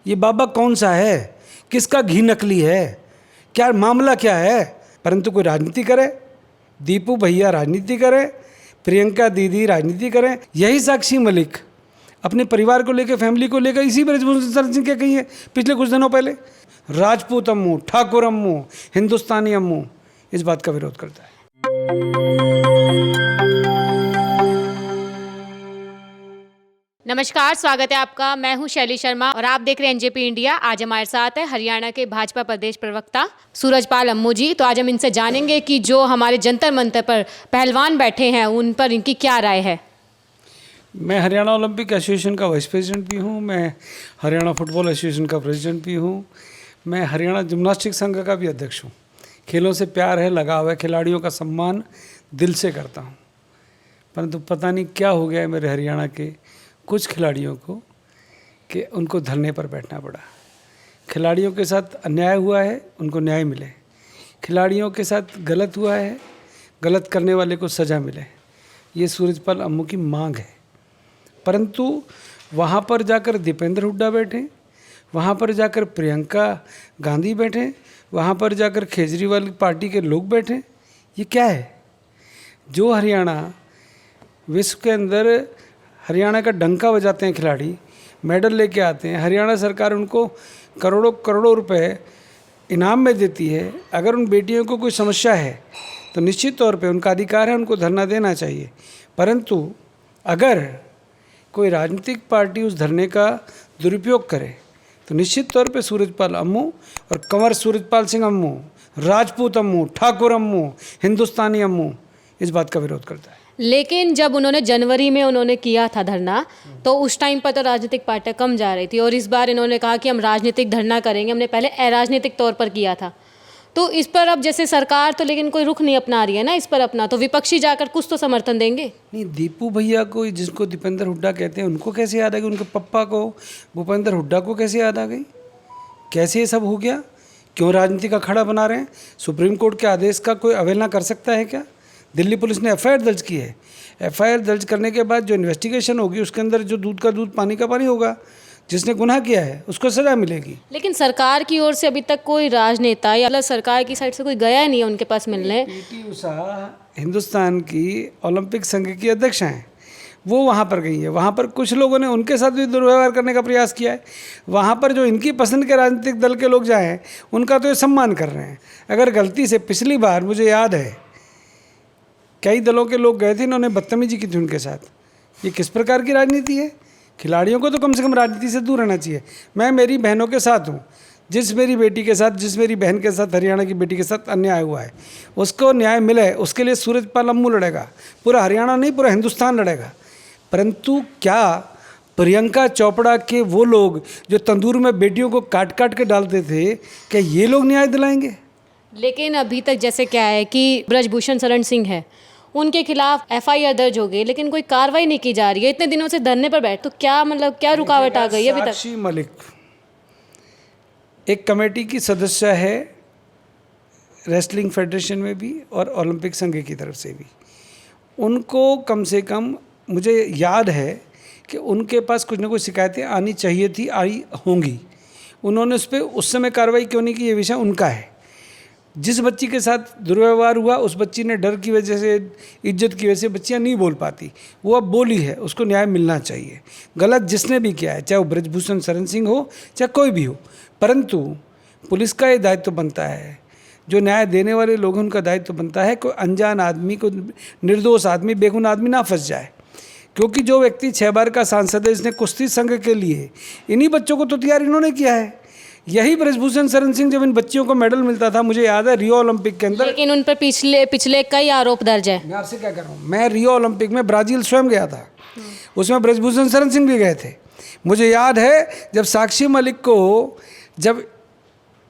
ये बाबा कौन सा है, किसका घी नकली है, क्या मामला क्या है। परंतु कोई राजनीति करे, दीपू भैया राजनीति करें, प्रियंका दीदी राजनीति करें। यही साक्षी मलिक अपने परिवार को लेकर, फैमिली को लेकर इसी ब्रजभूषण शरण सिंह क्या कही है पिछले कुछ दिनों पहले, राजपूत अम्मू, ठाकुर अम्मू, हिंदुस्तानी अम्मू, इस बात का विरोध करता है। नमस्कार, स्वागत है आपका। मैं हूं शैली शर्मा और आप देख रहे हैं एनजेपी इंडिया। आज हमारे साथ है हरियाणा के भाजपा प्रदेश प्रवक्ता सूरजपाल अम्मू जी। तो आज हम इनसे जानेंगे कि जो हमारे जंतर मंतर पर पहलवान बैठे हैं उन पर इनकी क्या राय है। मैं हरियाणा ओलंपिक एसोसिएशन का वाइस प्रेसिडेंट भी हूँ, मैं हरियाणा फुटबॉल एसोसिएशन का प्रेसिडेंट भी हूँ, मैं हरियाणा जिम्नास्टिक संघ का भी अध्यक्ष हूँ। खेलों से प्यार है, लगाव है, खिलाड़ियों का सम्मान दिल से करता हूँ। परंतु पता नहीं क्या हो गया है मेरे हरियाणा के कुछ खिलाड़ियों को कि उनको धरने पर बैठना पड़ा। खिलाड़ियों के साथ अन्याय हुआ है, उनको न्याय मिले। खिलाड़ियों के साथ गलत हुआ है, गलत करने वाले को सज़ा मिले। ये सूरजपाल अम्मू की मांग है। परंतु वहाँ पर जाकर दीपेंद्र हुड्डा बैठे, वहाँ पर जाकर प्रियंका गांधी बैठे, वहाँ पर जाकर केजरीवाल पार्टी के लोग बैठे, ये क्या है? जो हरियाणा विश्व के अंदर हरियाणा का डंका बजाते हैं खिलाड़ी, मेडल लेके आते हैं, हरियाणा सरकार उनको करोड़ों करोड़ों रुपए इनाम में देती है। अगर उन बेटियों को कोई समस्या है तो निश्चित तौर पे उनका अधिकार है, उनको धरना देना चाहिए। परंतु अगर कोई राजनीतिक पार्टी उस धरने का दुरुपयोग करे तो निश्चित तौर पे सूरजपाल अम्मू और कंवर सूरजपाल सिंह अम्मू, राजपूत अम्मू, ठाकुर अम्मू, हिंदुस्तानी अम्मू इस बात का विरोध करता है। लेकिन जब उन्होंने जनवरी में उन्होंने किया था धरना, तो उस टाइम पर तो राजनीतिक पार्टियां कम जा रही थी और इस बार इन्होंने कहा कि हम राजनीतिक धरना करेंगे। हमने पहले अराजनीतिक तौर पर किया था। तो इस पर अब जैसे सरकार तो लेकिन कोई रुख नहीं अपना रही है ना इस पर अपना, तो विपक्षी जाकर कुछ तो समर्थन देंगे। नहीं, दीपू भैया को, जिसको दीपेंद्र हुड्डा कहते हैं, उनको कैसे याद आ गई? उनके पप्पा को, भूपेंद्र हुड्डा को कैसे याद आ गई? कैसे ये सब हो गया? क्यों राजनीति का खड़ा बना रहे हैं? सुप्रीम कोर्ट के आदेश का कोई अवहेलना कर सकता है क्या? दिल्ली पुलिस ने एफआईआर दर्ज की है। एफआईआर दर्ज करने के बाद जो इन्वेस्टिगेशन होगी उसके अंदर जो दूध का दूध पानी का पानी होगा, जिसने गुनाह किया है उसको सजा मिलेगी। लेकिन सरकार की ओर से अभी तक कोई राजनेता या सरकार की साइड से कोई गया नहीं है उनके पास मिलने। पीटी उषा हिंदुस्तान की ओलंपिक संघ की अध्यक्ष हैं, वो वहाँ पर गई है। वहाँ पर कुछ लोगों ने उनके साथ भी दुर्व्यवहार करने का प्रयास किया है। वहाँ पर जो इनकी पसंद के राजनीतिक दल के लोग जाएँ उनका तो ये सम्मान कर रहे हैं। अगर गलती से पिछली बार मुझे याद है कई दलों के लोग गए थे, इन्होंने बदतमीजी की थी उनके साथ। ये किस प्रकार की राजनीति है? खिलाड़ियों को तो कम से कम राजनीति से दूर रहना चाहिए। मैं मेरी बहनों के साथ हूँ। जिस मेरी बेटी के साथ, जिस मेरी बहन के साथ, हरियाणा की बेटी के साथ अन्याय हुआ है उसको न्याय मिले, उसके लिए सूरजपाल अम्मू लड़ेगा। पूरा हरियाणा नहीं, पूरा हिंदुस्तान लड़ेगा। परंतु क्या प्रियंका चोपड़ा के वो लोग जो तंदूर में बेटियों को काट काट के डालते थे, क्या ये लोग न्याय दिलाएंगे? लेकिन अभी तक जैसे क्या है कि ब्रजभूषण शरण सिंह है, उनके खिलाफ एफआईआर दर्ज हो गई, लेकिन कोई कार्रवाई नहीं की जा रही है। इतने दिनों से धरने पर बैठ, तो क्या मतलब क्या रुकावट आ गई अभी तक? साक्षी मलिक एक कमेटी की सदस्य है, रेसलिंग फेडरेशन में भी और ओलंपिक संघ की तरफ से भी। उनको कम से कम मुझे याद है कि उनके पास कुछ ना कुछ शिकायतें आनी चाहिए थी, आई होंगी। उन्होंने उस पर उस समय कार्रवाई क्यों नहीं की, ये विषय उनका है। जिस बच्ची के साथ दुर्व्यवहार हुआ उस बच्ची ने डर की वजह से, इज्जत की वजह से बच्चियाँ नहीं बोल पाती, वो अब बोली है, उसको न्याय मिलना चाहिए। गलत जिसने भी किया है, चाहे वो ब्रजभूषण शरण सिंह हो चाहे कोई भी हो, परंतु पुलिस का ये दायित्व बनता है, जो न्याय देने वाले लोग हैं उनका दायित्व बनता है कोई अनजान आदमी को, निर्दोष आदमी, बेगुनाह आदमी ना फंस जाए। क्योंकि जो व्यक्ति 6 बार का सांसद है, इसने कुश्ती संघ के लिए इन्हीं बच्चों को तो तैयार इन्होंने किया है। यही ब्रजभूषण शरण सिंह, जब इन बच्चियों को मेडल मिलता था, मुझे याद है रियो ओलंपिक के अंदर, लेकिन उन पर पिछले कई आरोप दर्ज है। मैं आपसे क्या कर रहा हूँ, मैं रियो ओलंपिक में ब्राज़ील स्वयं गया था, उसमें ब्रजभूषण शरण सिंह भी गए थे। मुझे याद है जब साक्षी मलिक को जब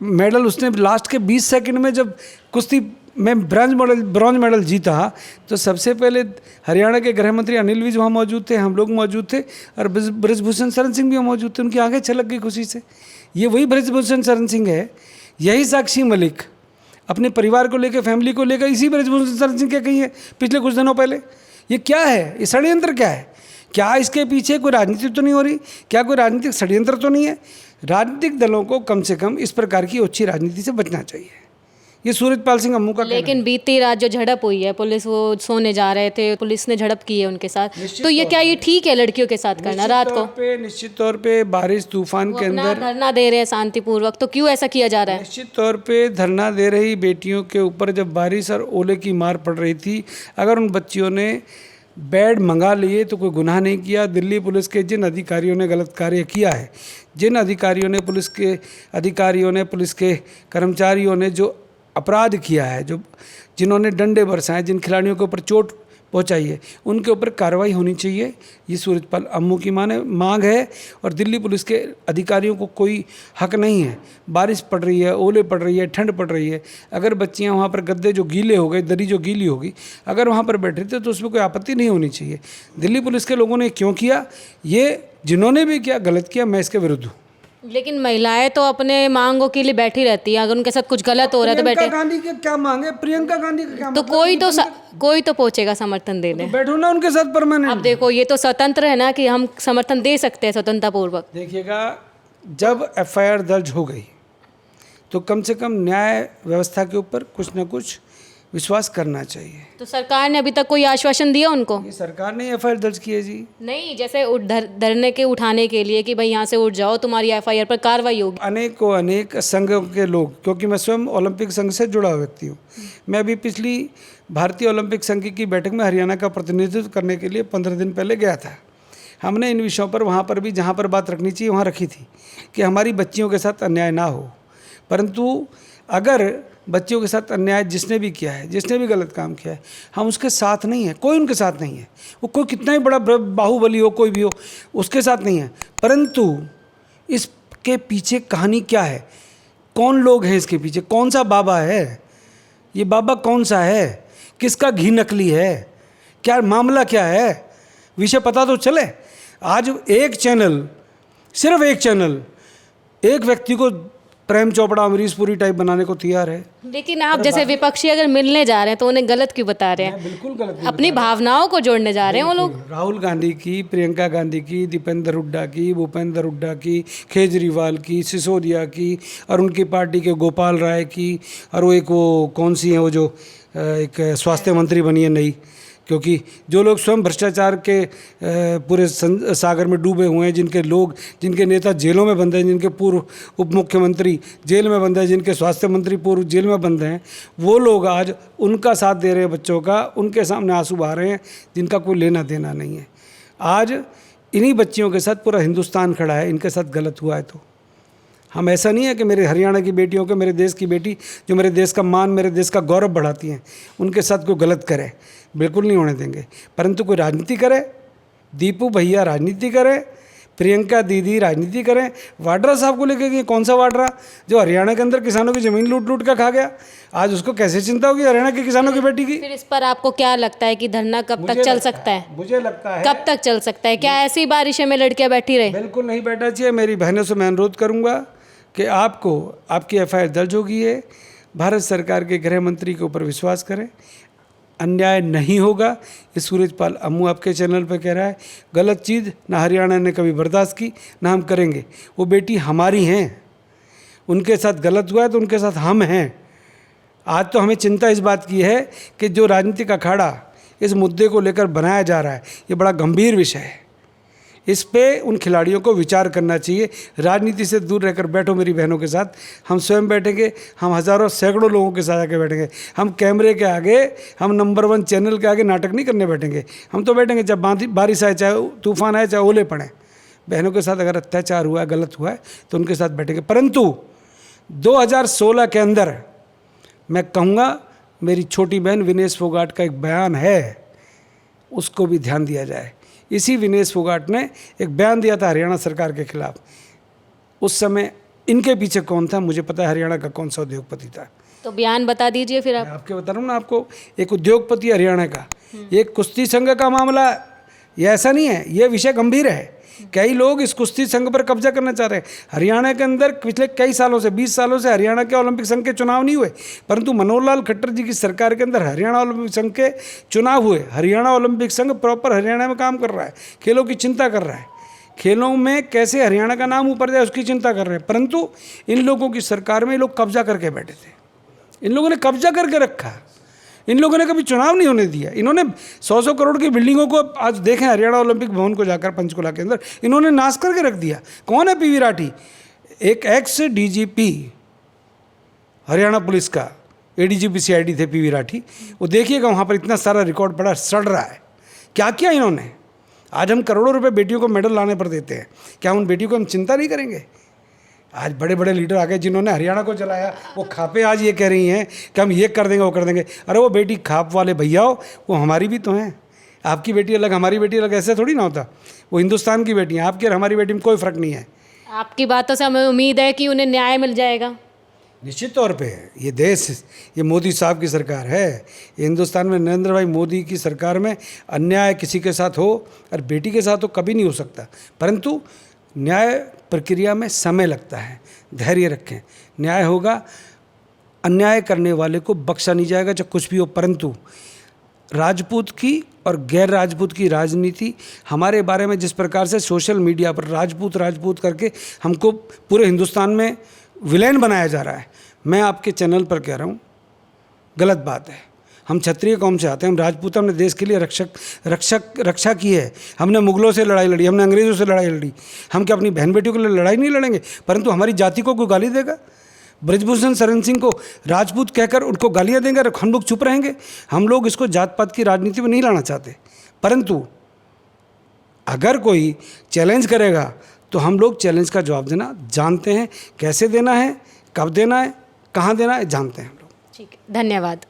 मेडल, उसने लास्ट के 20 सेकंड में जब कुश्ती में ब्रॉन्ज मेडल जीता, तो सबसे पहले हरियाणा के गृह मंत्री अनिल विज वहाँ मौजूद थे, हम लोग मौजूद थे और ब्रजभूषण शरण सिंह भी मौजूद थे। उनकी आंखें छलक गई खुशी से। ये वही ब्रजभूषण शरण सिंह है। यही साक्षी मलिक अपने परिवार को लेकर, फैमिली को लेकर इसी ब्रजभूषण शरण सिंह क्या कही है पिछले कुछ दिनों पहले। ये क्या है? ये षड्यंत्र क्या है? क्या इसके पीछे कोई राजनीति तो नहीं हो रही? क्या कोई राजनीतिक षड्यंत्र तो नहीं है? राजनीतिक दलों को कम से कम इस प्रकार की ओछी राजनीति से बचना चाहिए। ये सूरजपाल सिंह अम्मू का कहना है। लेकिन बीती रात जो झड़प हुई है, पुलिस वो सोने जा रहे थे, पुलिस ने झड़प की है उनके साथ, तो ये क्या ये ठीक है लड़कियों के साथ करना रात को? निश्चित तौर पे बारिश तूफान के अपना अंदर धरना दे रहे हैं शांतिपूर्वक, तो क्यों ऐसा किया जा रहा है? निश्चित तौर पे धरना दे रही बेटियों के ऊपर जब बारिश और ओले की मार पड़ रही थी, अगर उन बच्चियों ने बेड मंगा लिए तो कोई गुनाह नहीं किया। दिल्ली पुलिस के जिन अधिकारियों ने गलत कार्य किया है, जिन अधिकारियों ने पुलिस के कर्मचारियों ने जो अपराध किया है, जिन्होंने डंडे बरसाए, जिन खिलाड़ियों के ऊपर चोट पहुंचाई है, उनके ऊपर कार्रवाई होनी चाहिए। ये सूरजपाल अम्मू की मांग है। और दिल्ली पुलिस के अधिकारियों को कोई हक नहीं है। बारिश पड़ रही है, ओले पड़ रही है, ठंड पड़ रही है, अगर बच्चियां वहाँ पर गद्दे जो गीले हो गए, दरी जो गीली होगी, अगर वहाँ पर बैठे थे तो उसमें कोई आपत्ति नहीं होनी चाहिए। दिल्ली पुलिस के लोगों ने क्यों किया? ये जिन्होंने भी किया गलत किया, मैं इसके विरुद्ध हूँ। लेकिन महिलाएं तो अपने मांगों के लिए बैठी रहती है, अगर उनके साथ कुछ गलत हो रहा है तो बैठे। प्रियंका गांधी के क्या मांगे? प्रियंका गांधी का क्या तो कोई तो पहुंचेगा समर्थन देने। बैठो ना उनके साथ परमानेंट। अब देखो, ये तो स्वतंत्र है ना कि हम समर्थन दे सकते हैं स्वतंत्रता पूर्वक। देखिएगा, जब एफआईआर दर्ज हो गई तो कम से कम न्याय व्यवस्था के ऊपर कुछ ना कुछ विश्वास करना चाहिए। तो सरकार ने अभी तक कोई आश्वासन दिया उनको? ये सरकार ने एफआईआर दर्ज की है जी। नहीं, जैसे धरने के उठाने के लिए कि भाई यहाँ से उठ जाओ, तुम्हारी एफआईआर पर कार्रवाई होगी। अनेक संघों के लोग, क्योंकि मैं स्वयं ओलंपिक संघ से जुड़ा हुआ व्यक्ति हूँ। मैं अभी पिछली भारतीय ओलंपिक संघ की बैठक में हरियाणा का प्रतिनिधित्व करने के लिए 15 दिन पहले गया था। हमने इन विषयों पर वहाँ पर भी जहाँ पर बात रखनी चाहिए वहाँ रखी थी कि हमारी बच्चियों के साथ अन्याय ना हो। परंतु अगर बच्चियों के साथ अन्याय जिसने भी किया है, जिसने भी गलत काम किया है, हम उसके साथ नहीं है। कोई उनके साथ नहीं है। वो कोई कितना ही बड़ा बाहुबली हो, कोई भी हो, उसके साथ नहीं है। परंतु इसके पीछे कहानी क्या है? कौन लोग हैं इसके पीछे? कौन सा बाबा है? ये बाबा कौन सा है? किसका घी नकली है? क्या मामला क्या है? विषय पता तो चले। आज एक चैनल, सिर्फ एक चैनल, एक व्यक्ति को प्रेम चोपड़ा, अमरीश पुरी टाइप बनाने को तैयार है। लेकिन आप जैसे विपक्षी अगर मिलने जा रहे हैं तो उन्हें गलत क्यों बता रहे हैं? बिल्कुल गलत। अपनी भावनाओं को जोड़ने जा रहे हैं वो लोग। राहुल गांधी की, प्रियंका गांधी की, दीपेंद्र हुड्डा की, भूपेंद्र हुड्डा की, केजरीवाल की, सिसोदिया की, और उनकी पार्टी के गोपाल राय की, और वो कौन सी है वो जो एक स्वास्थ्य मंत्री बनी है नई, क्योंकि जो लोग स्वयं भ्रष्टाचार के पूरे सागर में डूबे हुए हैं, जिनके नेता जेलों में बंद हैं, जिनके पूर्व उप मुख्यमंत्री जेल में बंद हैं, जिनके स्वास्थ्य मंत्री पूर्व जेल में बंद हैं, वो लोग आज उनका साथ दे रहे हैं बच्चों का, उनके सामने आंसू बहा रहे हैं, जिनका कोई लेना देना नहीं है। आज इन्हीं बच्चियों के साथ पूरा हिंदुस्तान खड़ा है। इनके साथ गलत हुआ है तो हम, ऐसा नहीं है कि मेरे हरियाणा की बेटियों को, मेरे देश की बेटी जो मेरे देश का मान, मेरे देश का गौरव बढ़ाती हैं, उनके साथ कोई गलत करे, बिल्कुल नहीं होने देंगे। परंतु कोई राजनीति करे, दीपू भैया राजनीति करे, प्रियंका दीदी राजनीति करें, वाड्रा साहब को लेकर कि कौन सा वाड्रा जो हरियाणा के अंदर किसानों की ज़मीन लूट कर खा गया, आज उसको कैसे चिंता होगी हरियाणा के किसानों की बेटी की? फिर इस पर आपको क्या लगता है कि धरना कब तक चल सकता है? मुझे लगता है कब तक चल सकता है? क्या ऐसी बारिशें में लड़कियां बैठी रहे? बिल्कुल नहीं बैठना चाहिए। मेरी बहनों से मैं अनुरोध करूंगा कि आपको, आपकी एफआईआर दर्ज होगी है, भारत सरकार के गृह मंत्री के ऊपर विश्वास करें, अन्याय नहीं होगा। ये सूरजपाल अम्मू आपके चैनल पर कह रहा है। गलत चीज़ ना हरियाणा ने कभी बर्दाश्त की, ना हम करेंगे। वो बेटी हमारी हैं, उनके साथ गलत हुआ है तो उनके साथ हम हैं। आज तो हमें चिंता इस बात की है कि जो राजनीतिक अखाड़ा इस मुद्दे को लेकर बनाया जा रहा है, ये बड़ा गंभीर विषय है। इस पे उन खिलाड़ियों को विचार करना चाहिए। राजनीति से दूर रहकर बैठो मेरी बहनों के साथ। हम स्वयं बैठेंगे, हम हज़ारों सैकड़ों लोगों के साथ आके बैठेंगे। हम कैमरे के आगे, हम नंबर 1 चैनल के आगे नाटक नहीं करने बैठेंगे। हम तो बैठेंगे जब बारिश आए, चाहे तूफान आए, चाहे ओले पड़े। बहनों के साथ अगर अत्याचार हुआ है, गलत हुआ है तो उनके साथ बैठेंगे। परंतु 2016 के अंदर मैं कहूँगा, मेरी छोटी बहन विनेश फोगाट का एक बयान है, उसको भी ध्यान दिया जाए। इसी विनेश फोगाट ने एक बयान दिया था हरियाणा सरकार के खिलाफ। उस समय इनके पीछे कौन था मुझे पता है, हरियाणा का कौन सा उद्योगपति था। तो बयान बता दीजिए फिर आप। मैं आपके बता रहा हूँ ना आपको, एक उद्योगपति हरियाणा का, एक कुश्ती संघ का मामला, ये ऐसा नहीं है, ये विषय गंभीर है। कई लोग इस कुश्ती संघ पर कब्जा करना चाह रहे हैं। हरियाणा के अंदर पिछले कई सालों से 20 सालों से हरियाणा के ओलंपिक संघ के चुनाव नहीं हुए, परंतु मनोहर लाल खट्टर जी की सरकार के अंदर हरियाणा ओलंपिक संघ के चुनाव हुए। हरियाणा ओलंपिक संघ प्रॉपर हरियाणा में काम कर रहा है, खेलों की चिंता कर रहा है, खेलों में कैसे हरियाणा का नाम ऊपर जाए उसकी चिंता कर रहे हैं। परंतु इन लोगों की सरकार में ये लोग कब्जा करके बैठे थे, इन लोगों ने कब्जा करके रखा, इन लोगों ने कभी चुनाव नहीं होने दिया। इन्होंने 100-100 करोड़ की बिल्डिंगों को आज देखें, हरियाणा ओलंपिक भवन को जाकर पंचकुला के अंदर इन्होंने नाश करके रख दिया। कौन है पीवी राठी? एक एक्स डीजीपी हरियाणा पुलिस का, एडीजीपी सीआईडी थे पीवी राठी। वो देखिएगा वहाँ पर इतना सारा रिकॉर्ड पड़ा सड़ रहा है। क्या किया इन्होंने? आज हम करोड़ों रुपए बेटियों को मेडल लाने पर देते हैं, क्या उन बेटियों को हम चिंता नहीं करेंगे? आज बड़े बड़े लीडर आ गए जिन्होंने हरियाणा को चलाया, वो खापे आज ये कह रही हैं कि हम ये कर देंगे वो कर देंगे। अरे वो बेटी खाप वाले भैया हो, वो हमारी भी तो हैं। आपकी बेटी अलग हमारी बेटी अलग, ऐसे थोड़ी ना होता। वो हिंदुस्तान की बेटी हैं, आपकी और हमारी बेटी में कोई फ़र्क नहीं है। आपकी बातों से हमें उम्मीद है कि उन्हें न्याय मिल जाएगा। निश्चित तौर पे ये देश, ये मोदी साहब की सरकार है, ये हिंदुस्तान में नरेंद्र भाई मोदी की सरकार में अन्याय किसी के साथ हो और बेटी के साथ हो कभी नहीं हो सकता। परंतु न्याय प्रक्रिया में समय लगता है, धैर्य रखें, न्याय होगा। अन्याय करने वाले को बख्शा नहीं जाएगा चाहे कुछ भी हो। परंतु राजपूत की और गैर राजपूत की राजनीति हमारे बारे में जिस प्रकार से सोशल मीडिया पर राजपूत राजपूत करके हमको पूरे हिंदुस्तान में विलेन बनाया जा रहा है, मैं आपके चैनल पर कह रहा हूँ, गलत बात है। हम क्षत्रिय कौम से आते हैं, हम राजपूत, हमने देश के लिए रक्षा की है। हमने मुगलों से लड़ाई लड़ी, हमने अंग्रेज़ों से लड़ाई लड़ी। हम क्या अपनी बहन बेटियों के लिए लड़ाई नहीं लड़ेंगे? परंतु हमारी जाति को कोई गाली देगा? ब्रजभूषण शरण सिंह को राजपूत कहकर उनको गालियाँ देंगे और हम लोग चुप रहेंगे? हम लोग इसको जात पात की राजनीति में नहीं लाना चाहते। परंतु अगर कोई चैलेंज करेगा तो हम लोग चैलेंज का जवाब देना जानते हैं, कैसे देना है, कब देना है, कहाँ देना है, जानते हैं हम लोग। ठीक है, धन्यवाद।